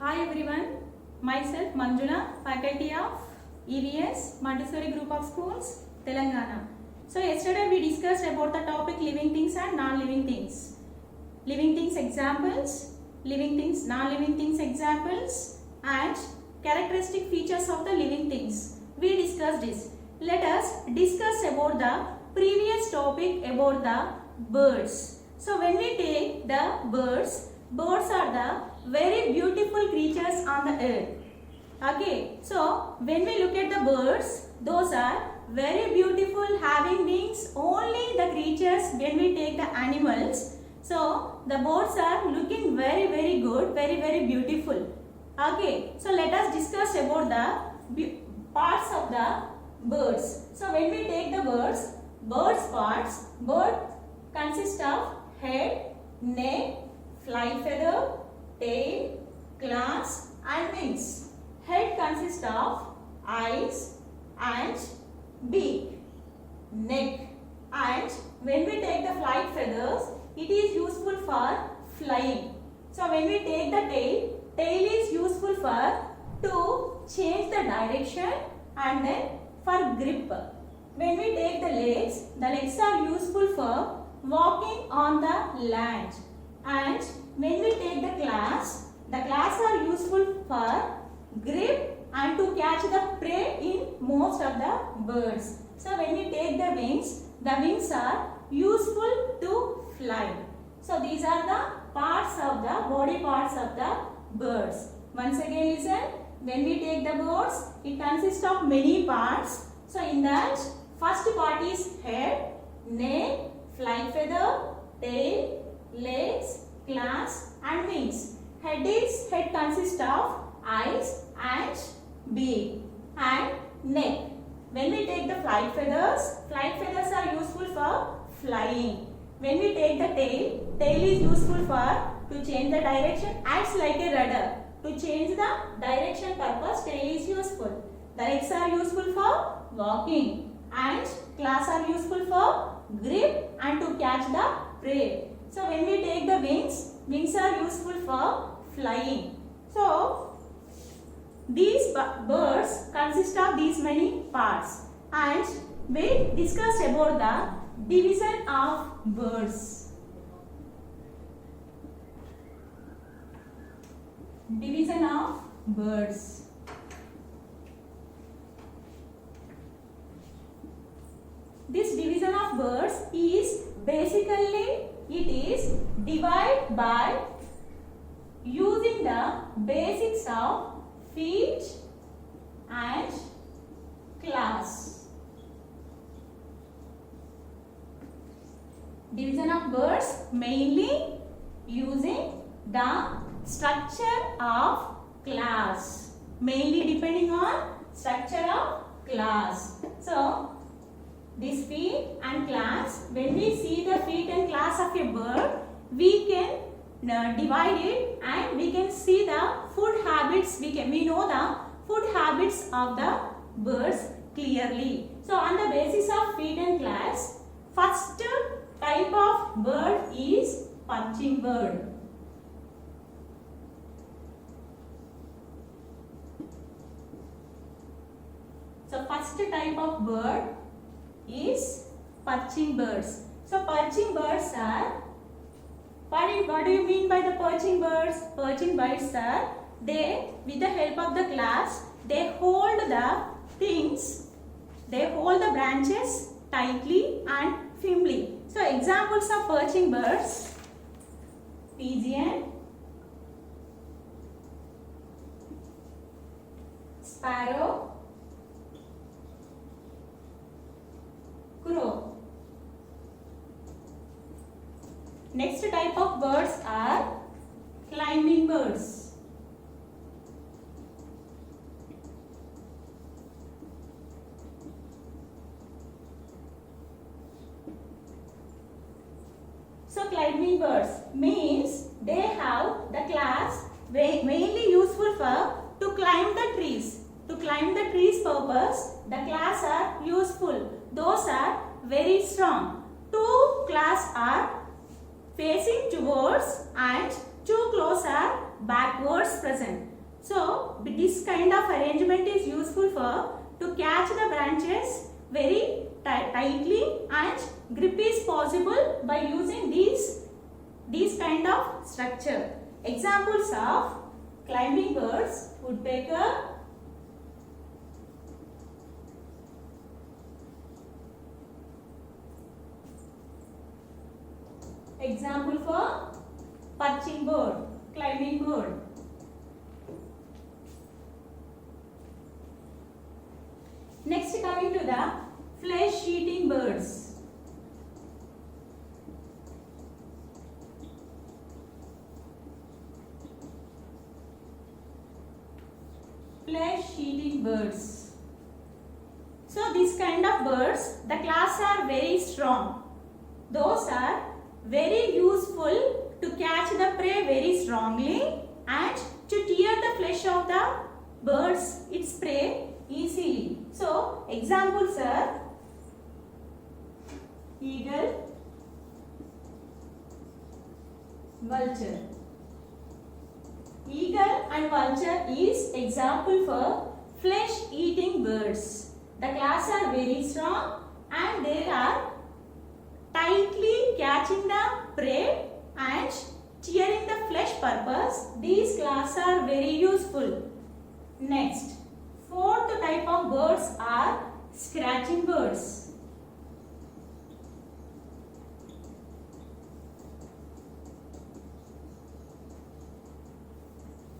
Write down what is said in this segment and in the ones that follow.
Hi everyone, myself Manjula, faculty of EVS Montessori Group of Schools, Telangana. So yesterday we discussed about the topic living things and non-living things. Living things examples, living things, non-living things examples and characteristic features of the living things. We discussed this. Let us discuss about the previous topic about the birds. So when we take the birds are the very beautiful creatures on the earth. Okay, so when we look at the birds, those are very beautiful, having wings. Only the creatures, when we take the animals, so the birds are looking very good, very beautiful. Okay, so let us discuss about the parts of the birds. So when we take the birds parts, bird consists of head, neck, flight feather, tail, claws and wings. Head consists of eyes and beak, neck, and when we take the flight feathers, it is useful for flying. So when we take the tail is useful for to change the direction and then for grip. When we take the legs are useful for walking on the land. And when we take the claws are useful for grip and to catch the prey in most of the birds. So when we take the wings are useful to fly. So these are the parts of the body parts of the birds. Once again listen, when we take the birds, it consists of many parts. So in that, first part is head, neck, flight feather, tail, legs, claws and wings. Head consists of eyes and beak and neck. When we take the flight feathers are useful for flying. When we take the tail is useful for to change the direction, acts like a rudder. To change the direction purpose, tail is useful. The legs are useful for walking and claws are useful for grip and to catch the prey. So when we take the wings are useful for flying. So these birds consist of these many parts, and we discussed about the division of birds. Division of birds. This division of birds is basically it is divided by using the basics of feet and claws. Division of birds mainly using the structure of claws, mainly depending on structure of claws. So these feet and claws, when we see the feet and claws of a bird, we can divide it and we can see the food habits. We know the food habits of the birds clearly. So on the basis of feet and claws, first type of bird is perching bird. So first type of bird is perching birds. So perching birds are, what do you mean by the perching birds? Perching birds are, they with the help of the claws, they hold the things, they hold the branches tightly and firmly. So examples of perching birds: pigeon, sparrow, crow. Next type of birds are climbing birds. So climbing birds means they have the claws mainly useful for to climb the trees. To climb the trees purpose, the claws are useful. Those are very strong. Two claws are facing towards and two claws are backwards present. So this kind of arrangement is useful for to catch the branches very tightly, and grip is possible by using these kind of structure. Examples of climbing birds: woodpecker, example for perching bird, climbing bird. Next, coming to the flesh eating birds. Flesh eating birds. So this kind of birds, the claws are very strong. Those are very useful to catch the prey very strongly and to tear the flesh of the birds, its prey, easily. So examples are eagle, vulture. Eagle and vulture is example for flesh eating birds. The claws are very strong and they are tightly catching the prey and tearing the flesh purpose. These claws are very useful. Next, fourth type of birds are scratching birds.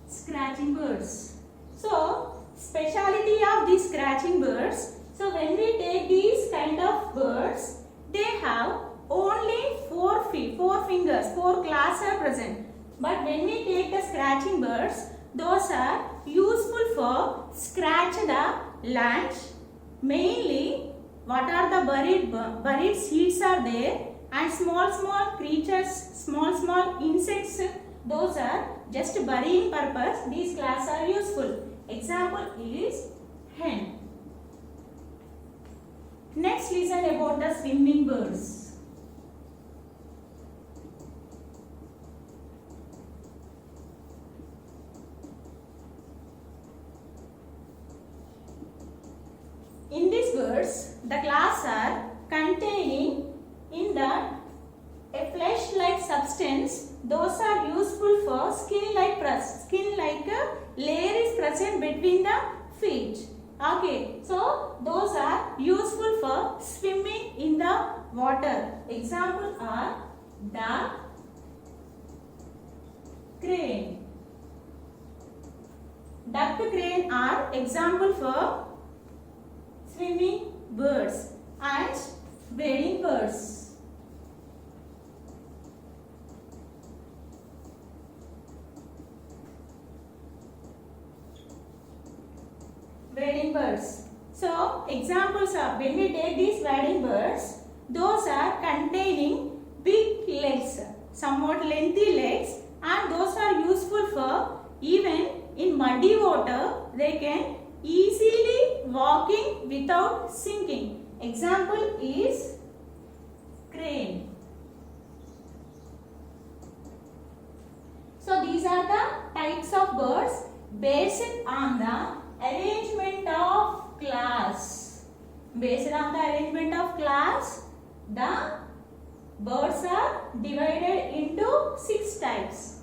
Scratching birds. So, speciality of these scratching birds. So, when we take these kind of birds, they have only 4 feet, 4 fingers, 4 claws are present. But when we take the scratching birds, those are useful for scratch the land. Mainly, what are the buried seeds are there, and small creatures, small insects, those are just burying purpose. These claws are useful. Example is hen. Next, listen about the swimming birds. In these birds, the claws are containing in the a flesh-like substance. Those are useful for skin-like layer is present between the feet. Okay, so those are useful for swimming in the water. Example are duck, crane. Duck, crane are example for swimming birds and wading birds. Wading birds. So, examples are, when we take these wading birds, those are containing big legs, somewhat lengthy legs, and those are useful for even in muddy water. They can easily walking without sinking. Example is crane. So, these are the types of birds based on the arrangement of class. Based on the arrangement of class, the birds are divided into 6 types: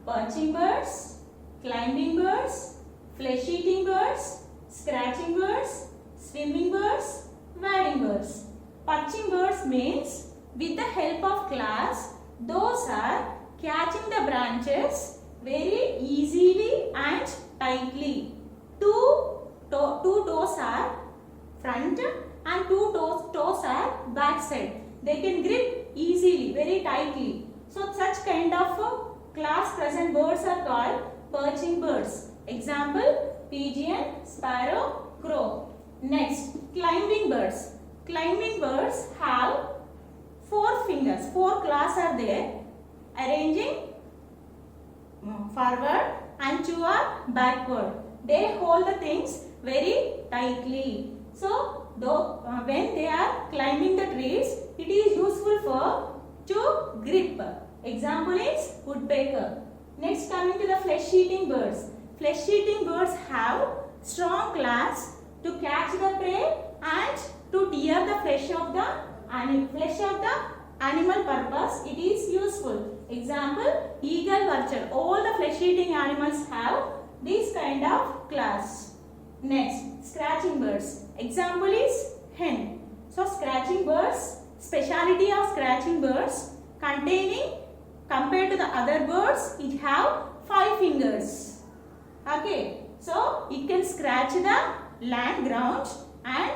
perching birds, climbing birds, flesh-eating birds, scratching birds, swimming birds, wading birds. Perching birds means with the help of claws, those are catching the branches very easily and tightly. Two toes are front and two toes are back side. They can grip easily, very tightly. So such kind of class present birds are called perching birds. Example, pigeon, sparrow, crow. Next, climbing birds. Climbing birds have 4 fingers, 4 claws are there, arranging forward and 2 are backward. They hold the things very tightly. So, when they are climbing the trees, it is useful for to grip. Example is woodpecker. Next, coming to the flesh-eating birds. Flesh-eating birds have strong claws to catch the prey and to tear the flesh of the animal purpose. It is useful. Example, eagle, vulture. All the flesh-eating animals have this kind of claws. Next, scratching birds. Example is hen. So, scratching birds, speciality of scratching birds containing, compared to the other birds, it have 5 fingers. Okay, so it can scratch the land ground, and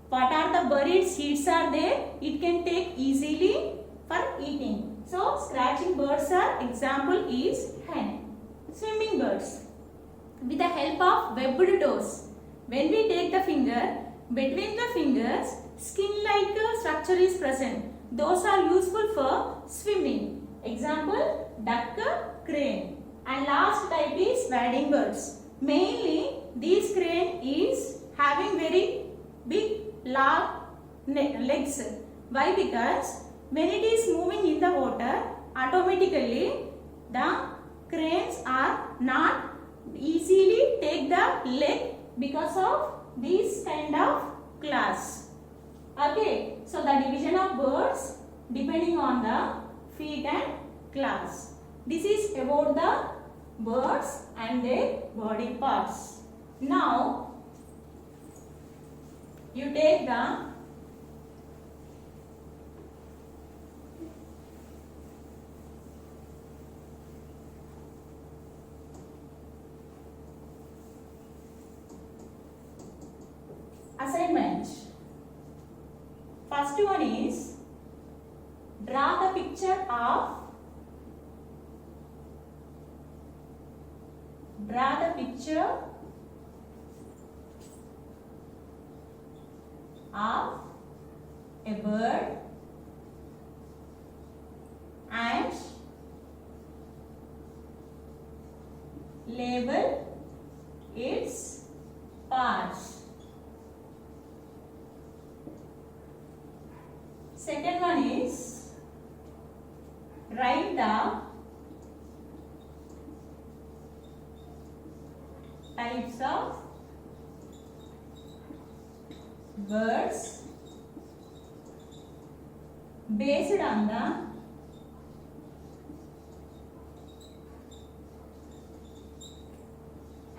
what are the buried seeds are there, it can take easily for eating. So, scratching birds are, example is hen. Swimming birds. With the help of webbed toes, when we take the finger, between the fingers, skin-like structure is present. Those are useful for swimming. Example, duck, crane. And last type is wading birds. Mainly, these crane is having very big, long legs. Why? Because when it is moving in the water, automatically the cranes are not easily take the leg because of these kind of claws. Okay, so the division of birds depending on the feet and claws. This is about the birds and their body parts. Now, you take the assignment. First one is draw the picture of a bird and label its parts. Second one is write the types of birds based on the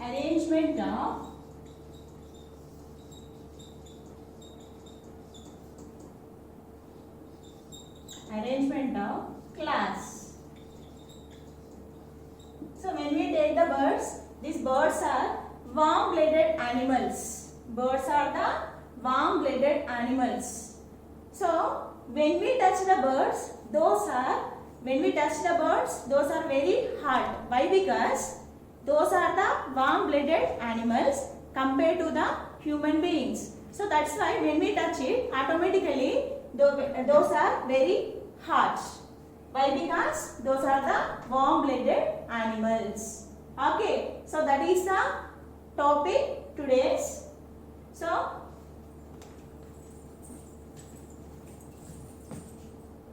arrangement of class. So when we take the birds, these birds are warm-blooded animals. Birds are the warm-blooded animals. So when we touch the birds, those are very hard. Why? Because those are the warm-blooded animals compared to the human beings. So that's why when we touch it, automatically those are very hard. Why? Because those are the warm-blooded animals. Okay, so that is the topic today's. So